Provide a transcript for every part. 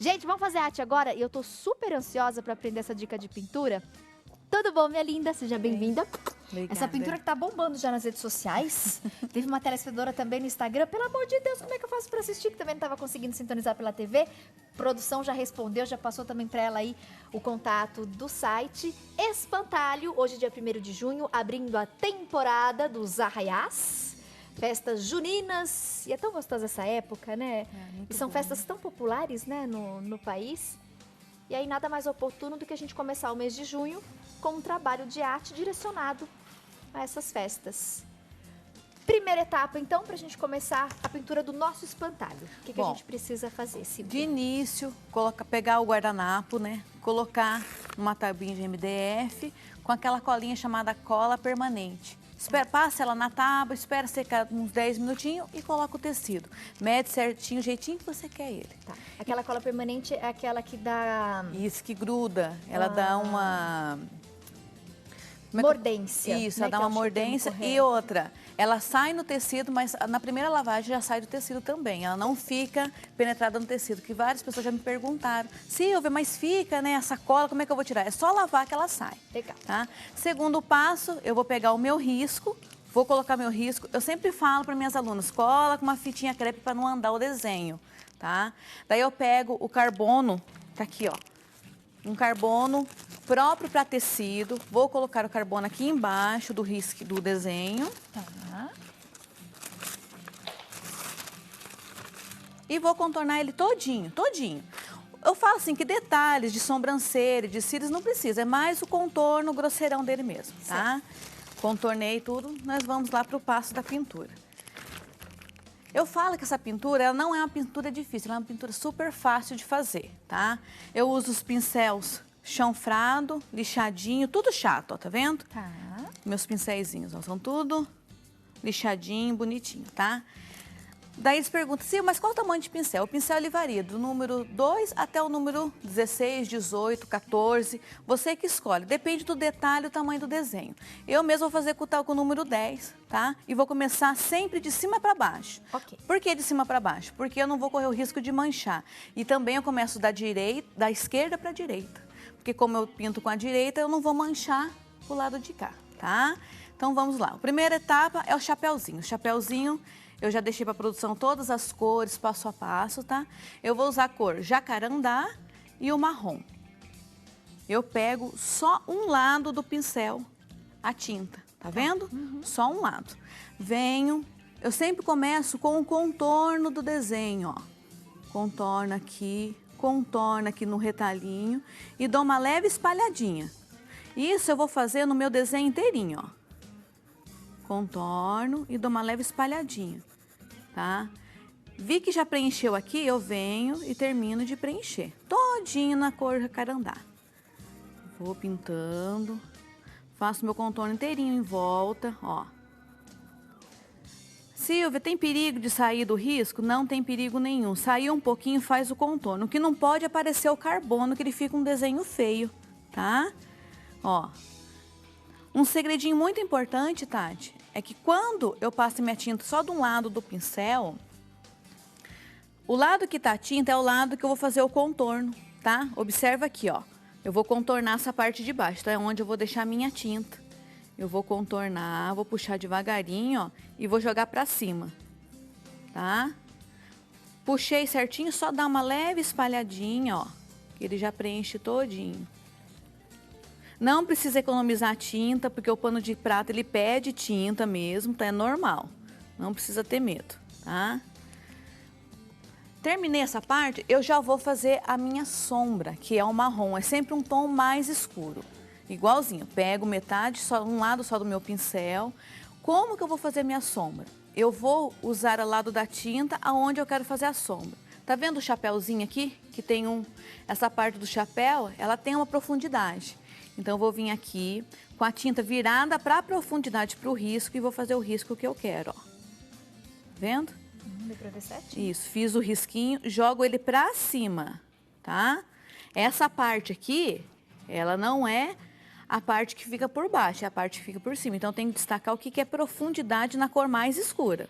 Gente, vamos fazer arte agora? E eu tô super ansiosa pra aprender essa dica de pintura. Tudo bom, minha linda? Seja bem-vinda. Essa pintura que tá bombando já nas redes sociais. Teve uma telespectadora também no Instagram. Pelo amor de Deus, como é que eu faço pra assistir? Que também não tava conseguindo sintonizar pela TV. Produção já respondeu, já passou também pra ela aí o contato do site. Espantalho, hoje dia 1º de junho, abrindo a temporada dos arraiás. Festas juninas. E é tão gostosa essa época, né? E são festas tão populares, né, no país. E aí nada mais oportuno do que a gente começar o mês de junho com um trabalho de arte direcionado a essas festas. Primeira etapa, então, para a gente começar a pintura do nosso espantalho. O que a gente precisa fazer, Silvia? De início, pegar o guardanapo, né? Colocar uma tabuinha de MDF com aquela colinha chamada cola permanente. Passa ela na tábua, espera secar uns 10 minutinhos e coloca o tecido. Mede certinho, o jeitinho que você quer ele. Tá. Aquela cola permanente é aquela que dá... Isso, que gruda. Ela dá uma... Mordência. Isso, ela dá uma mordência. E outra, ela sai no tecido, mas na primeira lavagem já sai do tecido também. Ela não fica penetrada no tecido, que várias pessoas já me perguntaram. Silvia, mas fica, né, essa cola, como é que eu vou tirar? É só lavar que ela sai. Legal. Tá? Segundo passo, eu vou pegar o meu risco, vou colocar meu risco. Eu sempre falo para minhas alunas, cola com uma fitinha crepe para não andar o desenho, tá? Daí eu pego o carbono, tá aqui, ó. Um carbono próprio para tecido. Vou colocar o carbono aqui embaixo do risco do desenho. Tá. E vou contornar ele todinho, todinho. Eu falo assim que detalhes de sobrancelha, de cílios não precisa, é mais o contorno grosseirão dele mesmo, tá? Certo. Contornei tudo, nós vamos lá para o passo da pintura. Eu falo que essa pintura, ela não é uma pintura difícil, ela é uma pintura super fácil de fazer, tá? Eu uso os pincéis chanfrado, lixadinho, tudo chato, ó, tá vendo? Tá. Meus pincéizinhos, ó, são tudo lixadinho, bonitinho, tá? Daí eles perguntam, Sil, mas qual o tamanho de pincel? O pincel ele varia do número 2 até o número 16, 18, 14. Você que escolhe, depende do detalhe e do tamanho do desenho. Eu mesmo vou fazer com o número 10, tá? E vou começar sempre de cima para baixo. Ok. Por que de cima para baixo? Porque eu não vou correr o risco de manchar. E também eu começo da esquerda para a direita. Porque como eu pinto com a direita, eu não vou manchar o lado de cá, tá? Então vamos lá. A primeira etapa é o chapéuzinho. O chapéuzinho... Eu já deixei para produção todas as cores, passo a passo, tá? Eu vou usar a cor jacarandá e o marrom. Eu pego só um lado do pincel, a tinta, tá vendo? Só um lado. Venho, eu sempre começo com o contorno do desenho, ó. Contorno aqui no retalhinho e dou uma leve espalhadinha. Isso eu vou fazer no meu desenho inteirinho, ó. Contorno e dou uma leve espalhadinha, tá? Vi que já preencheu aqui, eu venho e termino de preencher. Todinho na cor jacarandá. Vou pintando, faço meu contorno inteirinho em volta, ó. Silvia, tem perigo de sair do risco? Não tem perigo nenhum. Saiu um pouquinho, faz o contorno. O que não pode é aparecer o carbono, que ele fica um desenho feio, tá? Ó. Um segredinho muito importante, Tati, é que quando eu passo minha tinta só de um lado do pincel, o lado que tá a tinta é o lado que eu vou fazer o contorno, tá? Observa aqui, ó. Eu vou contornar essa parte de baixo, tá? É onde eu vou deixar a minha tinta. Eu vou contornar, vou puxar devagarinho, ó, e vou jogar pra cima, tá? Puxei certinho, só dá uma leve espalhadinha, ó, que ele já preenche todinho. Não precisa economizar tinta, porque o pano de prata ele pede tinta mesmo, tá? É normal. Não precisa ter medo, tá? Terminei essa parte, eu já vou fazer a minha sombra, que é o marrom. É sempre um tom mais escuro. Igualzinho, pego metade, só um lado só do meu pincel. Como que eu vou fazer a minha sombra? Eu vou usar ao lado da tinta aonde eu quero fazer a sombra. Tá vendo o chapéuzinho aqui? Que tem essa parte do chapéu, ela tem uma profundidade. Então, eu vou vir aqui com a tinta virada para a profundidade, para o risco, e vou fazer o risco que eu quero, ó. Vendo? Deu pra ver certinho? Isso, fiz o risquinho, jogo ele para cima, tá? Essa parte aqui, ela não é a parte que fica por baixo, é a parte que fica por cima. Então, tem que destacar o que é profundidade na cor mais escura.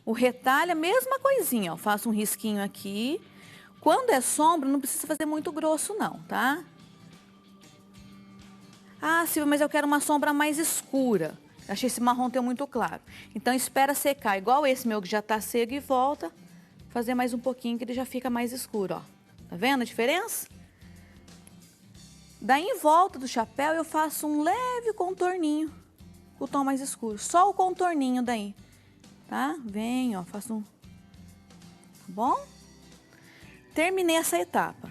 O retalho, a mesma coisinha, ó. Faço um risquinho aqui, Quando é sombra, não precisa fazer muito grosso não, tá? Ah, Silvia, mas eu quero uma sombra mais escura. Achei esse marrom teu muito claro. Então espera secar, igual esse meu que já tá seco e volta. Fazer mais um pouquinho que ele já fica mais escuro, ó. Tá vendo a diferença? Daí em volta do chapéu eu faço um leve contorninho, o tom mais escuro. Só o contorninho daí, tá? Vem, ó, faço um... Tá bom? Terminei essa etapa.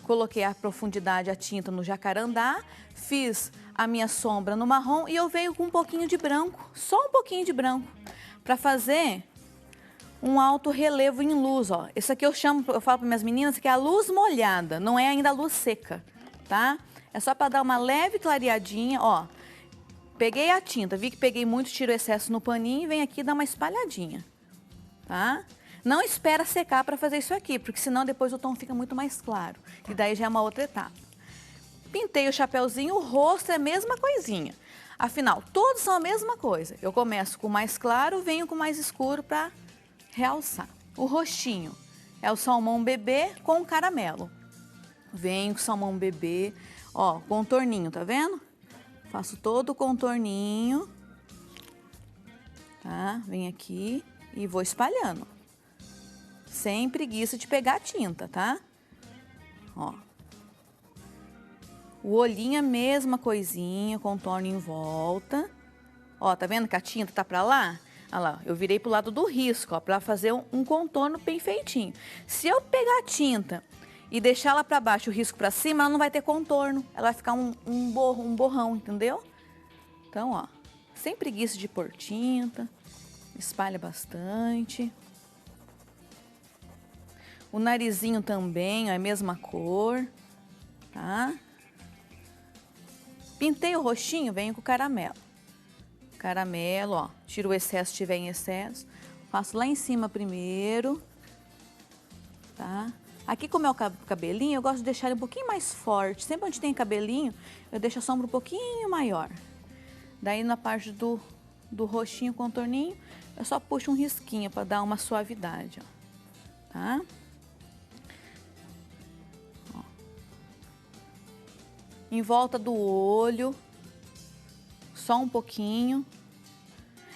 Coloquei a profundidade, a tinta no jacarandá, fiz a minha sombra no marrom e eu venho com um pouquinho de branco, só um pouquinho de branco, para fazer um alto relevo em luz, ó. Isso aqui eu falo para minhas meninas que é a luz molhada, não é ainda a luz seca, tá? É só para dar uma leve clareadinha, ó. Peguei a tinta, vi que peguei muito, tiro o excesso no paninho e venho aqui dar uma espalhadinha, tá? Não espera secar para fazer isso aqui, porque senão depois o tom fica muito mais claro. E daí já é uma outra etapa. Pintei o chapeuzinho, o rosto é a mesma coisinha. Afinal, todos são a mesma coisa. Eu começo com mais claro, venho com mais escuro para realçar. O rostinho é o salmão bebê com caramelo. Venho com salmão bebê, ó, contorninho, tá vendo? Faço todo o contorninho, tá? Venho aqui e vou espalhando. Sem preguiça de pegar a tinta, tá? Ó. O olhinho é a mesma coisinha, contorno em volta. Ó, tá vendo que a tinta tá pra lá? Olha lá, eu virei pro lado do risco, ó, pra fazer um contorno bem feitinho. Se eu pegar a tinta e deixar ela pra baixo, o risco pra cima, ela não vai ter contorno. Ela vai ficar um borrão, entendeu? Então, ó, sem preguiça de pôr tinta, espalha bastante. O narizinho também, ó, é a mesma cor, tá? Pintei o rostinho, venho com caramelo. Caramelo, ó, tiro o excesso se tiver em excesso. Faço lá em cima primeiro, tá? Aqui como é o cabelinho, eu gosto de deixar ele um pouquinho mais forte. Sempre onde tem cabelinho, eu deixo a sombra um pouquinho maior. Daí na parte do rostinho, contorninho, eu só puxo um risquinho para dar uma suavidade, ó, tá? Em volta do olho, só um pouquinho.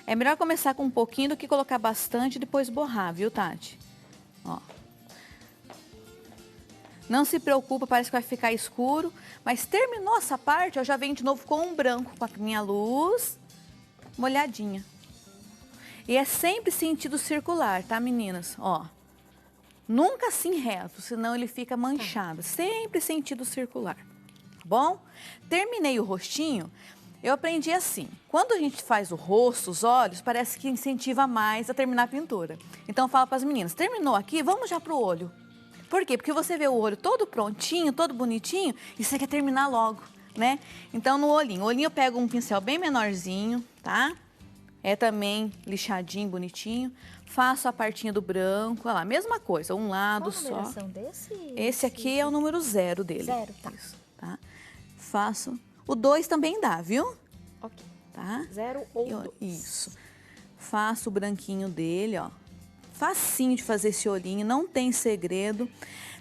É melhor começar com um pouquinho do que colocar bastante e depois borrar, viu, Tati? Ó. Não se preocupa, parece que vai ficar escuro, mas terminou essa parte, eu já venho de novo com um branco, com a minha luz molhadinha. E é sempre sentido circular, tá, meninas? Ó. Nunca assim reto, senão ele fica manchado. Sempre sentido circular. Bom, terminei o rostinho, eu aprendi assim, quando a gente faz o rosto, os olhos, parece que incentiva mais a terminar a pintura. Então eu falo para as meninas, terminou aqui, vamos já pro olho. Por quê? Porque você vê o olho todo prontinho, todo bonitinho, e você quer terminar logo, né? Então no olhinho, eu pego um pincel bem menorzinho, tá? É também lixadinho, bonitinho. Faço a partinha do branco, olha lá, mesma coisa, um lado só. Qual a numeração desse? Esse aqui é o número 0 dele. 0, tá. Isso, tá? Faço. O 2 também dá, viu? Ok. Tá? 0 ou 2. Isso. Faço o branquinho dele, ó. Facinho de fazer esse olhinho, não tem segredo.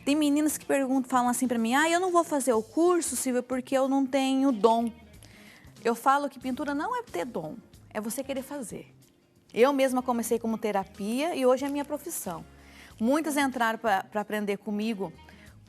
Tem meninas que perguntam, falam assim pra mim, ah, eu não vou fazer o curso, Silvia, porque eu não tenho dom. Eu falo que pintura não é ter dom, é você querer fazer. Eu mesma comecei como terapia e hoje é minha profissão. Muitas entraram para aprender comigo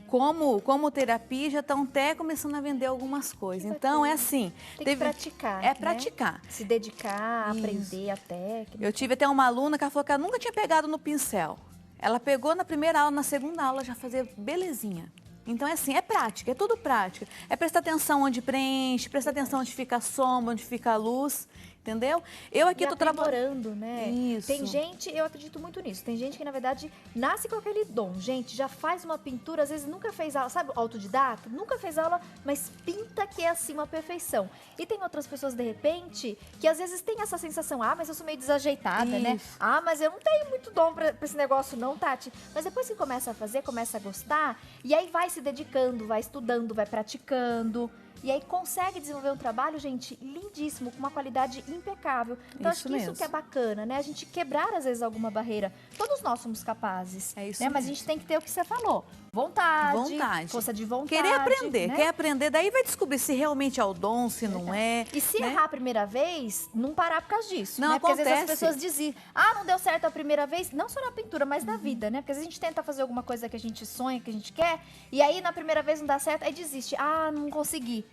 como terapia e já estão até começando a vender algumas coisas. Então, é assim... Tem que praticar, É praticar. Né? Se dedicar, Isso. aprender a técnica. Eu tive até uma aluna que ela falou que ela nunca tinha pegado no pincel. Ela pegou na primeira aula, na segunda aula já fazia belezinha. Então, é assim, é prática, é tudo prática. É prestar atenção onde preenche, prestar atenção onde fica a sombra, onde fica a luz, entendeu? Eu aqui tô trabalhando, né? Isso. Tem gente, eu acredito muito nisso, tem gente que, na verdade, nasce com aquele dom. Gente, já faz uma pintura, às vezes nunca fez aula, sabe, autodidata? Nunca fez aula, mas pinta que é assim uma perfeição. E tem outras pessoas, de repente, que às vezes tem essa sensação, ah, mas eu sou meio desajeitada, Isso. né? Ah, mas eu não tenho muito dom pra esse negócio não, Tati. Mas depois que começa a fazer, começa a gostar, e aí vai se dedicando, vai estudando, vai praticando. E aí consegue desenvolver um trabalho, gente, lindíssimo, com uma qualidade impecável. Então acho que isso que é bacana, né? A gente quebrar, às vezes, alguma barreira. Todos nós somos capazes. É isso né? mesmo. Mas a gente tem que ter o que você falou. Vontade, força de vontade. Querer aprender, né? quer aprender, daí vai descobrir se realmente é o dom, se não é. E se né? errar a primeira vez, não parar por causa disso. Não né? Porque acontece. às vezes as pessoas dizem, não deu certo a primeira vez, não só na pintura, mas na vida, né? Porque às vezes a gente tenta fazer alguma coisa que a gente sonha, que a gente quer, e aí na primeira vez não dá certo, aí desiste. Não consegui.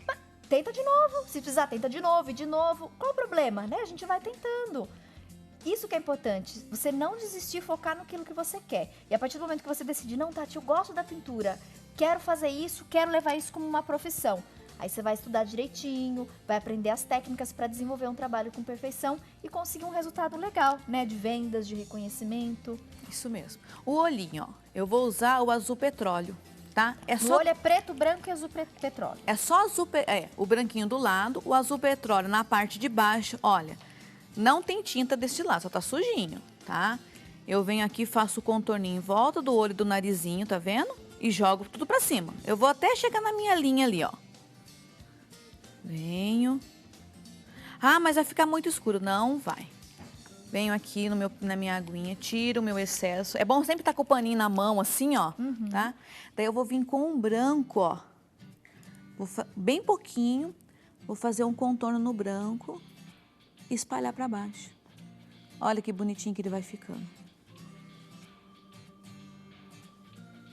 Mas tenta de novo, se precisar, tenta de novo e de novo. Qual o problema, né? A gente vai tentando. Isso que é importante, você não desistir, focar naquilo que você quer. E a partir do momento que você decidir, não, Tati, eu gosto da pintura, quero fazer isso, quero levar isso como uma profissão. Aí você vai estudar direitinho, vai aprender as técnicas para desenvolver um trabalho com perfeição e conseguir um resultado legal, né? De vendas, de reconhecimento. Isso mesmo. O olhinho, ó, eu vou usar o azul petróleo, tá? O olho é preto, branco e azul petróleo. É só azul, o branquinho do lado, o azul petróleo na parte de baixo, olha. Não tem tinta deste lado, só tá sujinho, tá? Eu venho aqui, faço o contorninho em volta do olho e do narizinho, tá vendo? E jogo tudo pra cima. Eu vou até chegar na minha linha ali, ó. Venho. Mas vai ficar muito escuro. Não vai. Venho aqui na minha aguinha, tiro o meu excesso. É bom sempre estar com o paninho na mão, assim, ó, tá? Daí eu vou vir com um branco, ó. Bem pouquinho. Vou fazer um contorno no branco. E espalhar para baixo. Olha que bonitinho que ele vai ficando.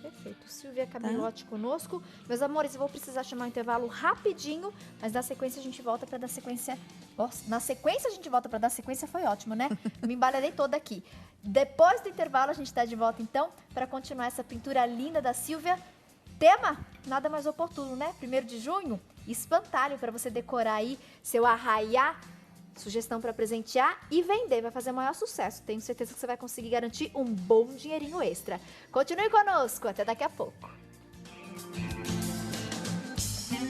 Perfeito. Silvia Camilotti conosco. Meus amores, eu vou precisar chamar um intervalo rapidinho, mas na sequência a gente volta para dar sequência. Nossa, na sequência a gente volta para dar sequência, foi ótimo, né? Me embaralhei toda aqui. Depois do intervalo a gente está de volta então para continuar essa pintura linda da Silvia. Tema? Nada mais oportuno, né? 1º de junho, espantalho para você decorar aí seu arraiá. Sugestão para presentear e vender, vai fazer o maior sucesso. Tenho certeza que você vai conseguir garantir um bom dinheirinho extra. Continue conosco, até daqui a pouco.